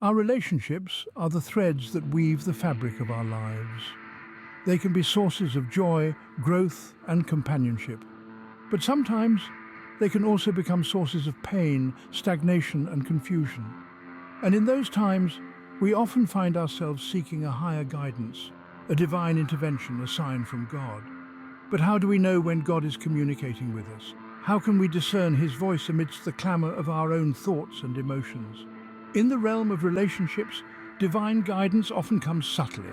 Our relationships are the threads that weave the fabric of our lives. They can be sources of joy, growth, and companionship. But sometimes they can also become sources of pain, stagnation, and confusion. And in those times, we often find ourselves seeking a higher guidance, a divine intervention, a sign from God. But how do we know when God is communicating with us? How can we discern His voice amidst the clamor of our own thoughts and emotions? In the realm of relationships, divine guidance often comes subtly.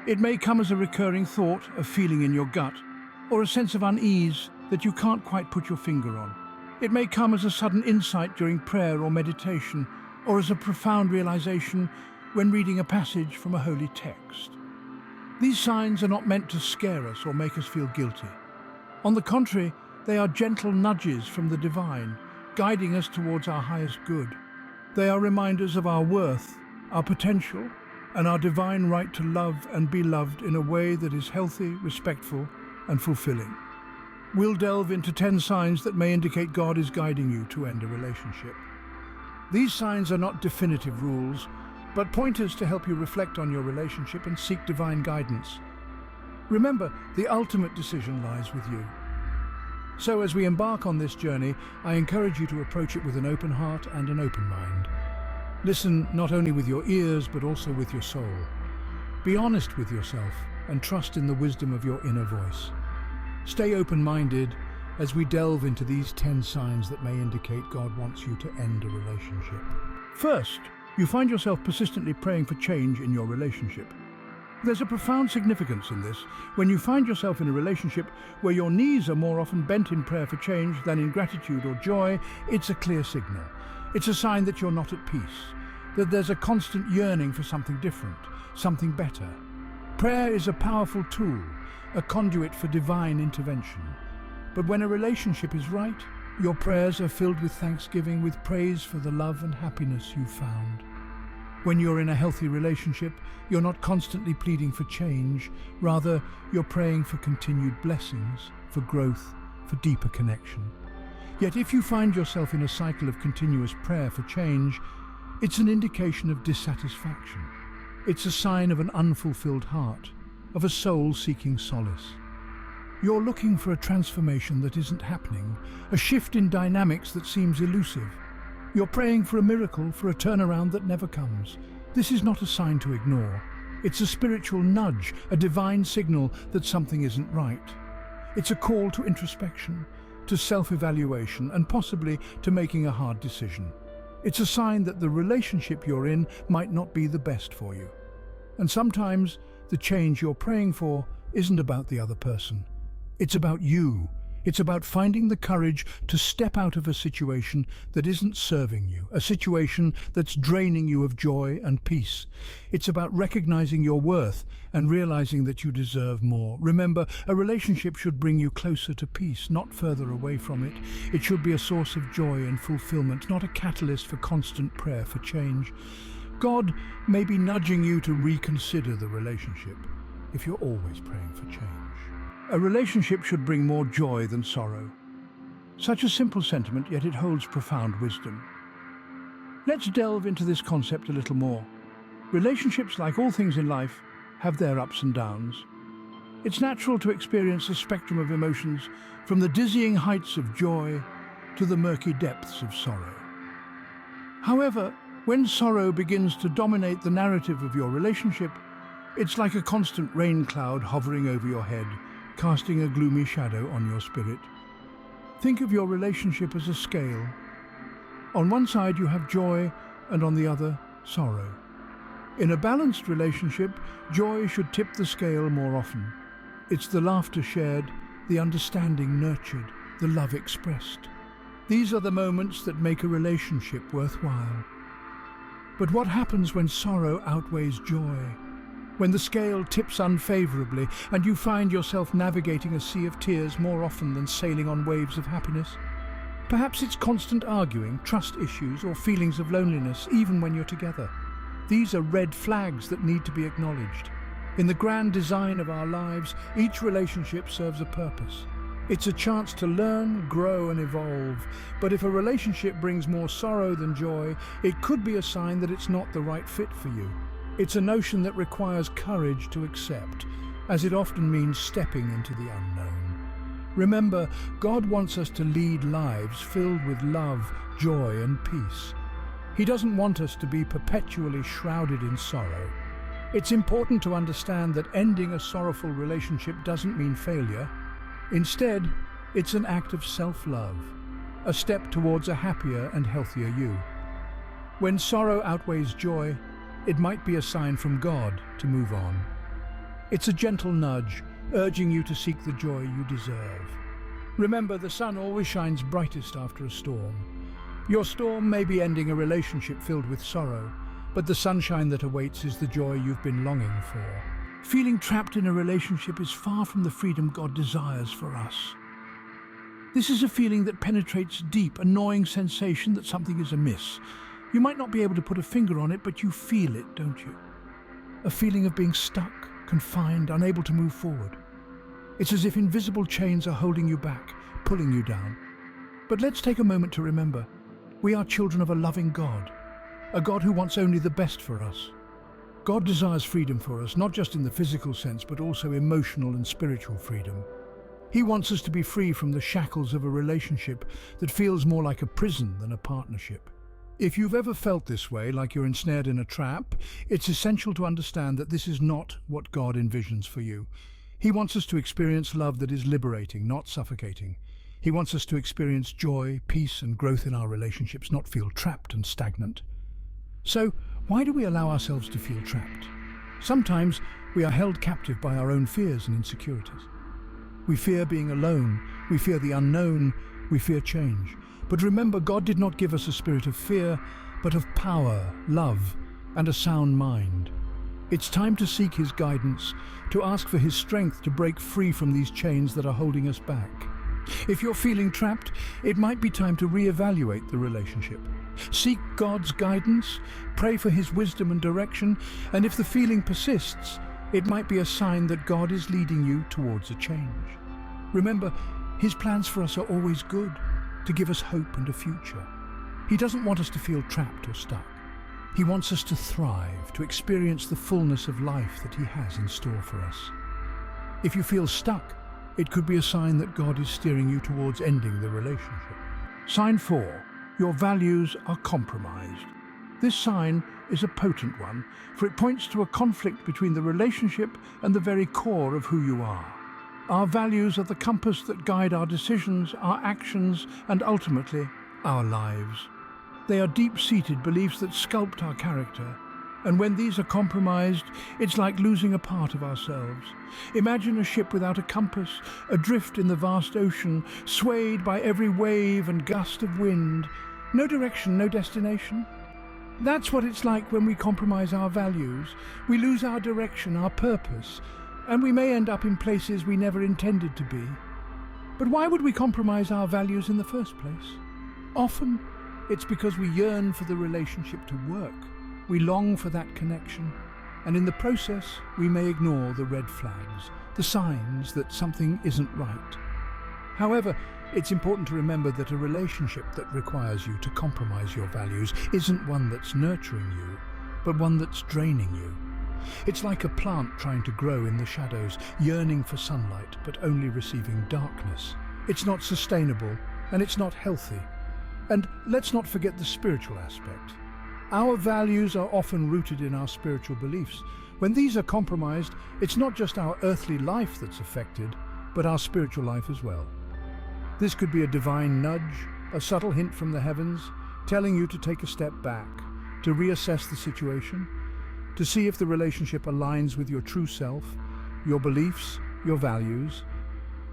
It may come as a recurring thought, a feeling in your gut, or a sense of unease that you can't quite put your finger on. It may come as a sudden insight during prayer or meditation, or as a profound realization when reading a passage from a holy text. These signs are not meant to scare us or make us feel guilty. On the contrary, they are gentle nudges from the divine, guiding us towards our highest good. They are reminders of our worth, our potential, and our divine right to love and be loved in a way that is healthy, respectful, and fulfilling. We'll delve into 10 signs that may indicate God is guiding you to end a relationship. These signs are not definitive rules, but pointers to help you reflect on your relationship and seek divine guidance. Remember, the ultimate decision lies with you. So as we embark on this journey, I encourage you to approach it with an open heart and an open mind. Listen not only with your ears, but also with your soul. Be honest with yourself and trust in the wisdom of your inner voice. Stay open-minded as we delve into these 10 signs that may indicate God wants you to end a relationship. First, you find yourself persistently praying for change in your relationship. There's a profound significance in this. When you find yourself in a relationship where your knees are more often bent in prayer for change than in gratitude or joy, it's a clear signal. It's a sign that you're not at peace, that there's a constant yearning for something different, something better. Prayer is a powerful tool, a conduit for divine intervention. But when a relationship is right, your prayers are filled with thanksgiving, with praise for the love and happiness you've found. When you're in a healthy relationship, you're not constantly pleading for change. Rather, you're praying for continued blessings, for growth, for deeper connection. Yet if you find yourself in a cycle of continuous prayer for change, it's an indication of dissatisfaction. It's a sign of an unfulfilled heart, of a soul seeking solace. You're looking for a transformation that isn't happening, a shift in dynamics that seems elusive. You're praying for a miracle, for a turnaround that never comes. This is not a sign to ignore. It's a spiritual nudge, a divine signal that something isn't right. It's a call to introspection, to self-evaluation, and possibly to making a hard decision. It's a sign that the relationship you're in might not be the best for you. And sometimes the change you're praying for isn't about the other person. It's about you. It's about finding the courage to step out of a situation that isn't serving you, a situation that's draining you of joy and peace. It's about recognizing your worth and realizing that you deserve more. Remember, a relationship should bring you closer to peace, not further away from it. It should be a source of joy and fulfillment, not a catalyst for constant prayer for change. God may be nudging you to reconsider the relationship if you're always praying for change. A relationship should bring more joy than sorrow. Such a simple sentiment, yet it holds profound wisdom. Let's delve into this concept a little more. Relationships, like all things in life, have their ups and downs. It's natural to experience a spectrum of emotions, from the dizzying heights of joy to the murky depths of sorrow. However, when sorrow begins to dominate the narrative of your relationship, it's like a constant rain cloud hovering over your head, casting a gloomy shadow on your spirit. Think of your relationship as a scale. On one side you have joy, and on the other, sorrow. In a balanced relationship, joy should tip the scale more often. It's the laughter shared, the understanding nurtured, the love expressed. These are the moments that make a relationship worthwhile. But what happens when sorrow outweighs joy? When the scale tips unfavorably and you find yourself navigating a sea of tears more often than sailing on waves of happiness? Perhaps it's constant arguing, trust issues, or feelings of loneliness, even when you're together. These are red flags that need to be acknowledged. In the grand design of our lives, each relationship serves a purpose. It's a chance to learn, grow, and evolve. But if a relationship brings more sorrow than joy, it could be a sign that it's not the right fit for you. It's a notion that requires courage to accept, as it often means stepping into the unknown. Remember, God wants us to lead lives filled with love, joy, and peace. He doesn't want us to be perpetually shrouded in sorrow. It's important to understand that ending a sorrowful relationship doesn't mean failure. Instead, it's an act of self-love, a step towards a happier and healthier you. When sorrow outweighs joy, it might be a sign from God to move on. It's a gentle nudge, urging you to seek the joy you deserve. Remember, the sun always shines brightest after a storm. Your storm may be ending a relationship filled with sorrow, but the sunshine that awaits is the joy you've been longing for. Feeling trapped in a relationship is far from the freedom God desires for us. This is a feeling that penetrates deep, a gnawing sensation that something is amiss. You might not be able to put a finger on it, but you feel it, don't you? A feeling of being stuck, confined, unable to move forward. It's as if invisible chains are holding you back, pulling you down. But let's take a moment to remember, we are children of a loving God, a God who wants only the best for us. God desires freedom for us, not just in the physical sense, but also emotional and spiritual freedom. He wants us to be free from the shackles of a relationship that feels more like a prison than a partnership. If you've ever felt this way, like you're ensnared in a trap, it's essential to understand that this is not what God envisions for you. He wants us to experience love that is liberating, not suffocating. He wants us to experience joy, peace, and growth in our relationships, not feel trapped and stagnant. So, why do we allow ourselves to feel trapped? Sometimes we are held captive by our own fears and insecurities. We fear being alone, we fear the unknown, we fear change. But remember, God did not give us a spirit of fear, but of power, love, and a sound mind. It's time to seek His guidance, to ask for His strength to break free from these chains that are holding us back. If you're feeling trapped, it might be time to reevaluate the relationship. Seek God's guidance, pray for His wisdom and direction, and if the feeling persists, it might be a sign that God is leading you towards a change. Remember, His plans for us are always good, to give us hope and a future. He doesn't want us to feel trapped or stuck. He wants us to thrive, to experience the fullness of life that He has in store for us. If you feel stuck, it could be a sign that God is steering you towards ending the relationship. Sign 4. Your values are compromised. This sign is a potent one, for it points to a conflict between the relationship and the very core of who you are. Our values are the compass that guide our decisions, our actions, and ultimately, our lives. They are deep-seated beliefs that sculpt our character, and when these are compromised, it's like losing a part of ourselves. Imagine a ship without a compass, adrift in the vast ocean, swayed by every wave and gust of wind. No direction, no destination. That's what it's like when we compromise our values. We lose our direction, our purpose, and we may end up in places we never intended to be. But why would we compromise our values in the first place? Often, it's because we yearn for the relationship to work. We long for that connection, and in the process, we may ignore the red flags, the signs that something isn't right. However, it's important to remember that a relationship that requires you to compromise your values isn't one that's nurturing you, but one that's draining you. It's like a plant trying to grow in the shadows, yearning for sunlight, but only receiving darkness. It's not sustainable, and it's not healthy. And let's not forget the spiritual aspect. Our values are often rooted in our spiritual beliefs. When these are compromised, it's not just our earthly life that's affected, but our spiritual life as well. This could be a divine nudge, a subtle hint from the heavens, telling you to take a step back, to reassess the situation, to see if the relationship aligns with your true self, your beliefs, your values.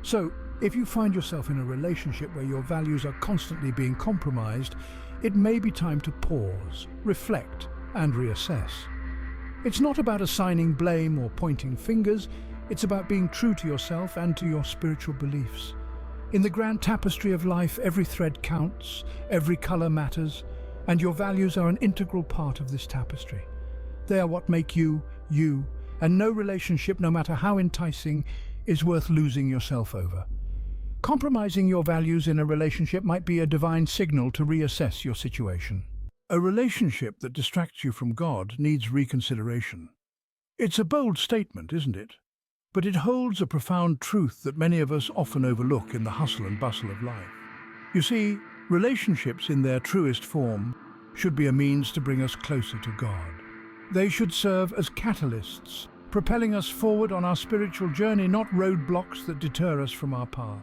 So, if you find yourself in a relationship where your values are constantly being compromised, it may be time to pause, reflect, and reassess. It's not about assigning blame or pointing fingers, it's about being true to yourself and to your spiritual beliefs. In the grand tapestry of life, every thread counts, every color matters, and your values are an integral part of this tapestry. They are what make you, you, and no relationship, no matter how enticing, is worth losing yourself over. Compromising your values in a relationship might be a divine signal to reassess your situation. A relationship that distracts you from God needs reconsideration. It's a bold statement, isn't it? But it holds a profound truth that many of us often overlook in the hustle and bustle of life. You see, relationships in their truest form should be a means to bring us closer to God. They should serve as catalysts, propelling us forward on our spiritual journey, not roadblocks that deter us from our path.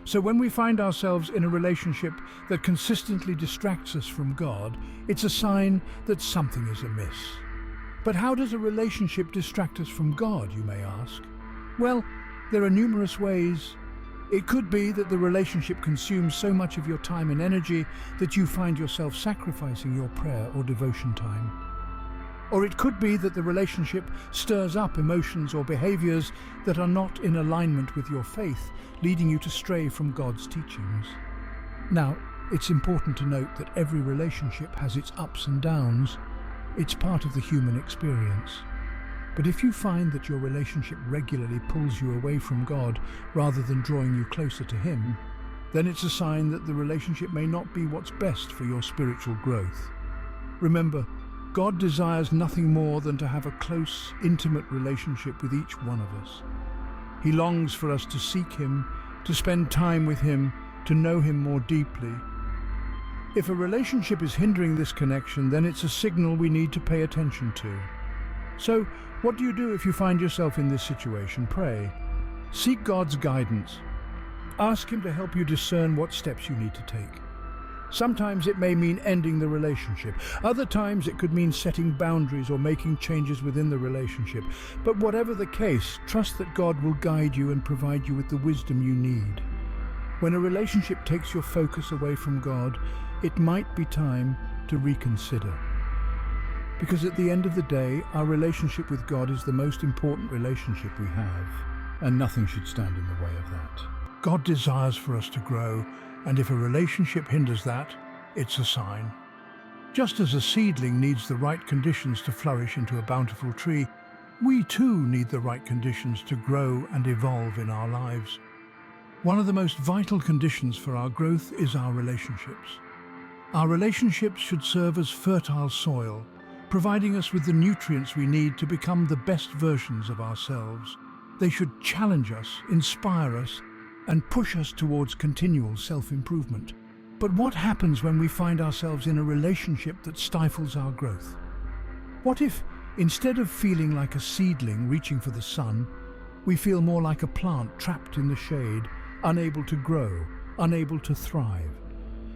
So when we find ourselves in a relationship that consistently distracts us from God, it's a sign that something is amiss. But how does a relationship distract us from God, you may ask? Well, there are numerous ways. It could be that the relationship consumes so much of your time and energy that you find yourself sacrificing your prayer or devotion time. Or it could be that the relationship stirs up emotions or behaviors that are not in alignment with your faith, leading you to stray from God's teachings. Now, it's important to note that every relationship has its ups and downs. It's part of the human experience. But if you find that your relationship regularly pulls you away from God rather than drawing you closer to Him, then it's a sign that the relationship may not be what's best for your spiritual growth. Remember, God desires nothing more than to have a close, intimate relationship with each one of us. He longs for us to seek Him, to spend time with Him, to know Him more deeply. If a relationship is hindering this connection, then it's a signal we need to pay attention to. So, what do you do if you find yourself in this situation? Pray. Seek God's guidance. Ask Him to help you discern what steps you need to take. Sometimes it may mean ending the relationship. Other times it could mean setting boundaries or making changes within the relationship. But whatever the case, trust that God will guide you and provide you with the wisdom you need. When a relationship takes your focus away from God, it might be time to reconsider. Because at the end of the day, our relationship with God is the most important relationship we have, and nothing should stand in the way of that. God desires for us to grow, and if a relationship hinders that, it's a sign. Just as a seedling needs the right conditions to flourish into a bountiful tree, we too need the right conditions to grow and evolve in our lives. One of the most vital conditions for our growth is our relationships. Our relationships should serve as fertile soil, providing us with the nutrients we need to become the best versions of ourselves. They should challenge us, inspire us, and push us towards continual self-improvement. But what happens when we find ourselves in a relationship that stifles our growth? What if, instead of feeling like a seedling reaching for the sun, we feel more like a plant trapped in the shade, unable to grow, unable to thrive?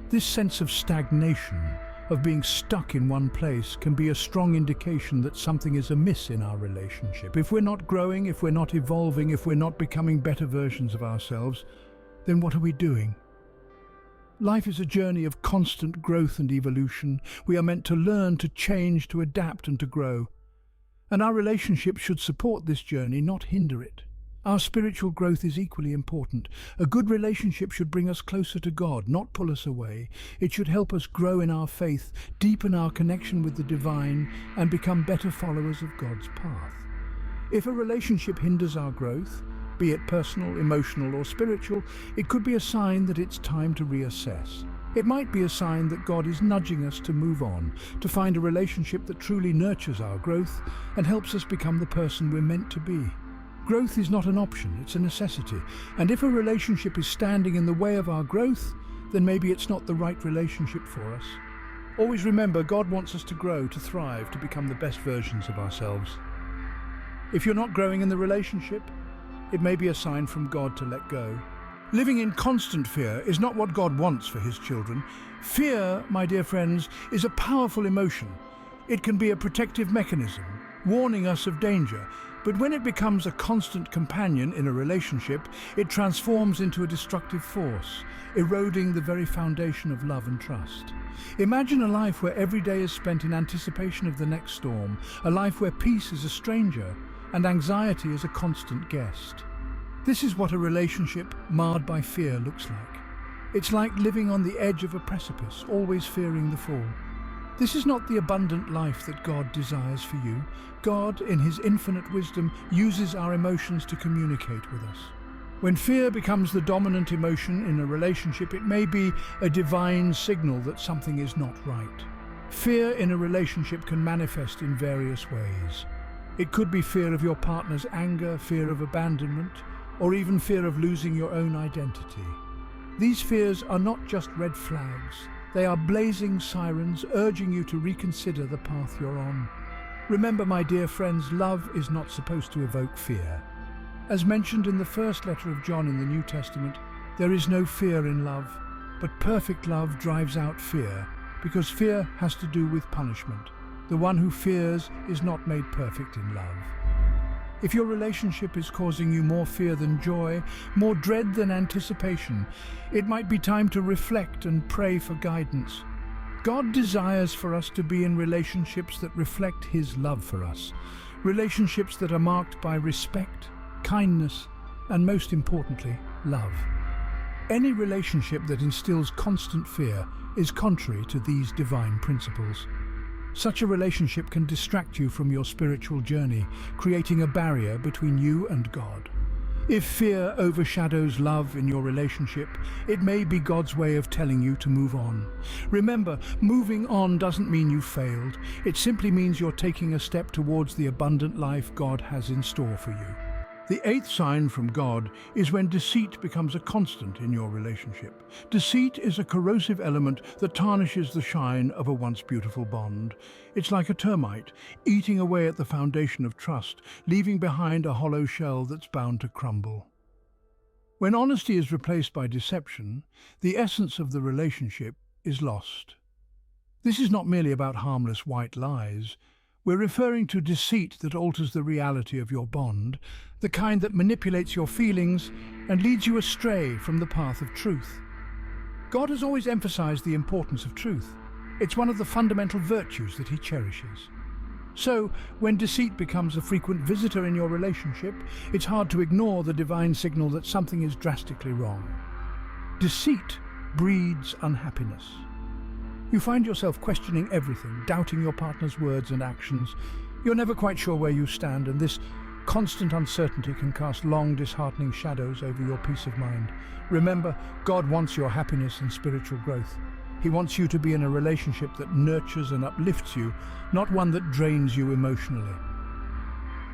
This sense of stagnation, of being stuck in one place, can be a strong indication that something is amiss in our relationship. If we're not growing, if we're not evolving, if we're not becoming better versions of ourselves, then what are we doing? Life is a journey of constant growth and evolution. We are meant to learn, to change, to adapt and to grow. And our relationship should support this journey, not hinder it. Our spiritual growth is equally important. A good relationship should bring us closer to God, not pull us away. It should help us grow in our faith, deepen our connection with the divine, and become better followers of God's path. If a relationship hinders our growth, be it personal, emotional, or spiritual, it could be a sign that it's time to reassess. It might be a sign that God is nudging us to move on, to find a relationship that truly nurtures our growth and helps us become the person we're meant to be. Growth is not an option, it's a necessity. And if a relationship is standing in the way of our growth, then maybe it's not the right relationship for us. Always remember, God wants us to grow, to thrive, to become the best versions of ourselves. If you're not growing in the relationship, it may be a sign from God to let go. Living in constant fear is not what God wants for His children. Fear, my dear friends, is a powerful emotion. It can be a protective mechanism, warning us of danger. But when it becomes a constant companion in a relationship, it transforms into a destructive force, eroding the very foundation of love and trust. Imagine a life where every day is spent in anticipation of the next storm, a life where peace is a stranger and anxiety is a constant guest. This is what a relationship marred by fear looks like. It's like living on the edge of a precipice, always fearing the fall. This is not the abundant life that God desires for you. God, in His infinite wisdom, uses our emotions to communicate with us. When fear becomes the dominant emotion in a relationship, it may be a divine signal that something is not right. Fear in a relationship can manifest in various ways. It could be fear of your partner's anger, fear of abandonment, or even fear of losing your own identity. These fears are not just red flags. They are blazing sirens urging you to reconsider the path you're on. Remember, my dear friends, love is not supposed to evoke fear. As mentioned in the first letter of John in the New Testament, there is no fear in love, but perfect love drives out fear, because fear has to do with punishment. The one who fears is not made perfect in love. If your relationship is causing you more fear than joy, more dread than anticipation, it might be time to reflect and pray for guidance. God desires for us to be in relationships that reflect His love for us, relationships that are marked by respect, kindness, and most importantly, love. Any relationship that instills constant fear is contrary to these divine principles. Such a relationship can distract you from your spiritual journey, creating a barrier between you and God. If fear overshadows love in your relationship, it may be God's way of telling you to move on. Remember, moving on doesn't mean you failed. It simply means you're taking a step towards the abundant life God has in store for you. The eighth sign from God is when deceit becomes a constant in your relationship. Deceit is a corrosive element that tarnishes the shine of a once beautiful bond. It's like a termite, eating away at the foundation of trust, leaving behind a hollow shell that's bound to crumble. When honesty is replaced by deception, the essence of the relationship is lost. This is not merely about harmless white lies. We're referring to deceit that alters the reality of your bond, the kind that manipulates your feelings and leads you astray from the path of truth. God has always emphasized the importance of truth. It's one of the fundamental virtues that He cherishes. So, when deceit becomes a frequent visitor in your relationship, it's hard to ignore the divine signal that something is drastically wrong. Deceit breeds unhappiness. You find yourself questioning everything, doubting your partner's words and actions. You're never quite sure where you stand, and this constant uncertainty can cast long, disheartening shadows over your peace of mind. Remember, God wants your happiness and spiritual growth. He wants you to be in a relationship that nurtures and uplifts you, not one that drains you emotionally.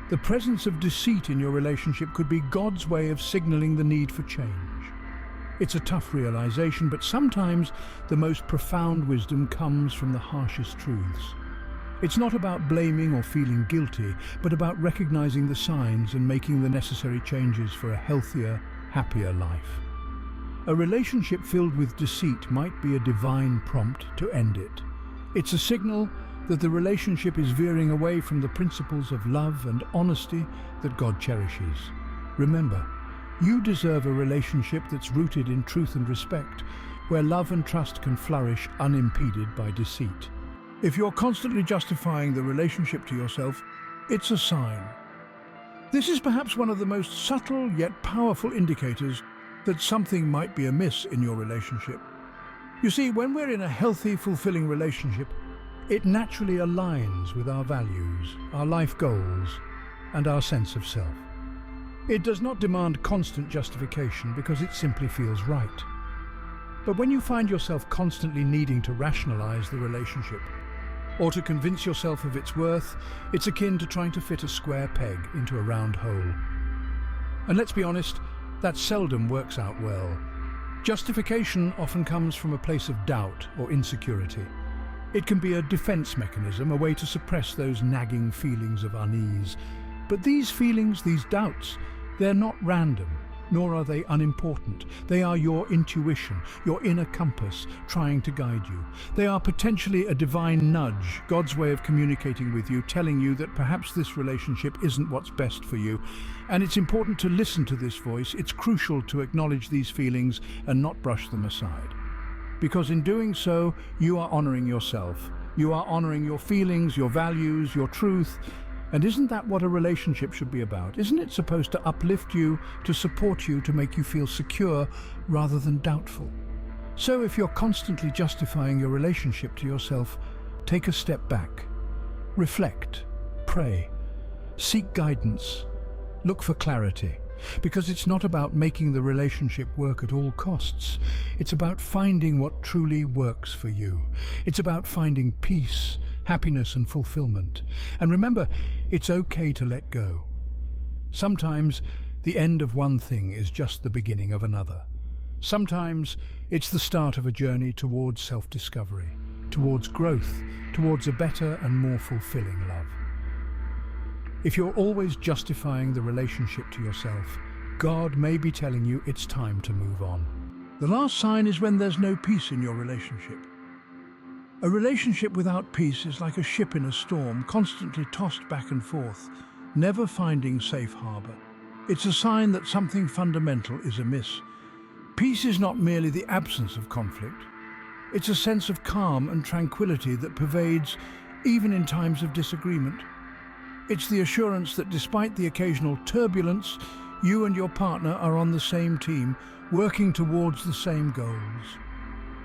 The presence of deceit in your relationship could be God's way of signaling the need for change. It's a tough realization, but sometimes the most profound wisdom comes from the harshest truths. It's not about blaming or feeling guilty, but about recognizing the signs and making the necessary changes for a healthier, happier life. A relationship filled with deceit might be a divine prompt to end it. It's a signal that the relationship is veering away from the principles of love and honesty that God cherishes. Remember, you deserve a relationship that's rooted in truth and respect, where love and trust can flourish unimpeded by deceit. If you're constantly justifying the relationship to yourself, it's a sign. This is perhaps one of the most subtle yet powerful indicators that something might be amiss in your relationship. You see, when we're in a healthy, fulfilling relationship, it naturally aligns with our values, our life goals, and our sense of self. It does not demand constant justification because it simply feels right. But when you find yourself constantly needing to rationalize the relationship, or to convince yourself of its worth, it's akin to trying to fit a square peg into a round hole. And let's be honest, that seldom works out well. Justification often comes from a place of doubt or insecurity. It can be a defense mechanism, a way to suppress those nagging feelings of unease. But these feelings, these doubts, they're not random, nor are they unimportant. They are your intuition, your inner compass, trying to guide you. They are potentially a divine nudge, God's way of communicating with you, telling you that perhaps this relationship isn't what's best for you. And it's important to listen to this voice. It's crucial to acknowledge these feelings and not brush them aside. Because in doing so, you are honoring yourself. You are honoring your feelings, your values, your truth. And isn't that what a relationship should be about? Isn't it supposed to uplift you, to support you, to make you feel secure rather than doubtful? So if you're constantly justifying your relationship to yourself, take a step back. Reflect, pray, seek guidance, look for clarity. Because it's not about making the relationship work at all costs. It's about finding what truly works for you. It's about finding peace, happiness and fulfillment. And remember, it's okay to let go. Sometimes the end of one thing is just the beginning of another. Sometimes it's the start of a journey towards self-discovery, towards growth, towards a better and more fulfilling love. If you're always justifying the relationship to yourself, God may be telling you it's time to move on. The last sign is when there's no peace in your relationship. A relationship without peace is like a ship in a storm, constantly tossed back and forth, never finding safe harbor. It's a sign that something fundamental is amiss. Peace is not merely the absence of conflict. It's a sense of calm and tranquility that pervades even in times of disagreement. It's the assurance that despite the occasional turbulence, you and your partner are on the same team, working towards the same goals.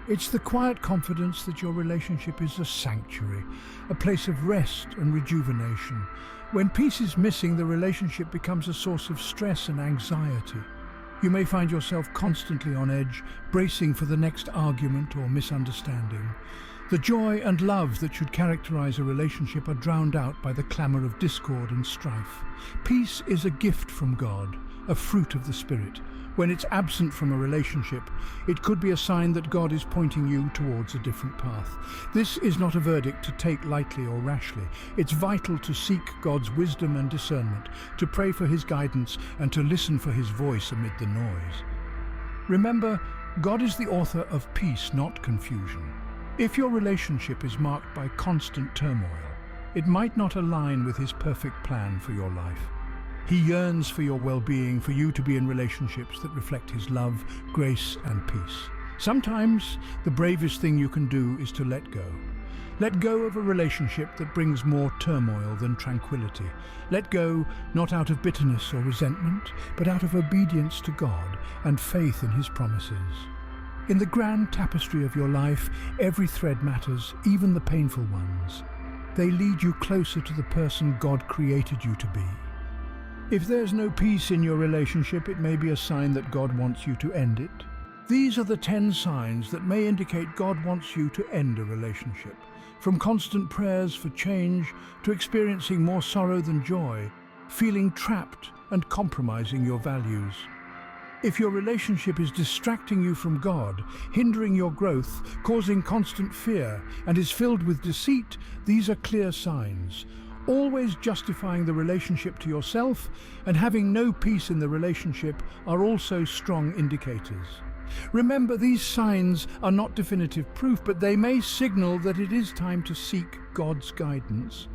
It's the quiet confidence that your relationship is a sanctuary, a place of rest and rejuvenation. When peace is missing, the relationship becomes a source of stress and anxiety. You may find yourself constantly on edge, bracing for the next argument or misunderstanding. The joy and love that should characterize a relationship are drowned out by the clamor of discord and strife. Peace is a gift from God, a fruit of the Spirit. When it's absent from a relationship, it could be a sign that God is pointing you towards a different path. This is not a verdict to take lightly or rashly. It's vital to seek God's wisdom and discernment, to pray for His guidance and to listen for His voice amid the noise. Remember, God is the author of peace, not confusion. If your relationship is marked by constant turmoil, it might not align with His perfect plan for your life. He yearns for your well-being, for you to be in relationships that reflect His love, grace and peace. Sometimes the bravest thing you can do is to let go. Let go of a relationship that brings more turmoil than tranquility. Let go not out of bitterness or resentment, but out of obedience to God and faith in His promises. In the grand tapestry of your life, every thread matters, even the painful ones. They lead you closer to the person God created you to be. If there's no peace in your relationship, it may be a sign that God wants you to end it. These are the 10 signs that may indicate God wants you to end a relationship. From constant prayers for change to experiencing more sorrow than joy, feeling trapped and compromising your values. If your relationship is distracting you from God, hindering your growth, causing constant fear, and is filled with deceit, these are clear signs. Always justifying the relationship to yourself and having no peace in the relationship are also strong indicators. Remember, these signs are not definitive proof, but they may signal that it is time to seek God's guidance.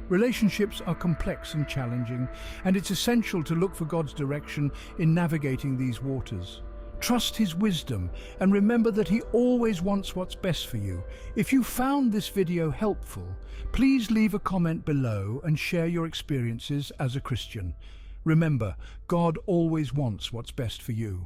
Relationships are complex and challenging, and it's essential to look for God's direction in navigating these waters. Trust His wisdom and remember that He always wants what's best for you. If you found this video helpful, please leave a comment below and share your experiences as a Christian. Remember, God always wants what's best for you.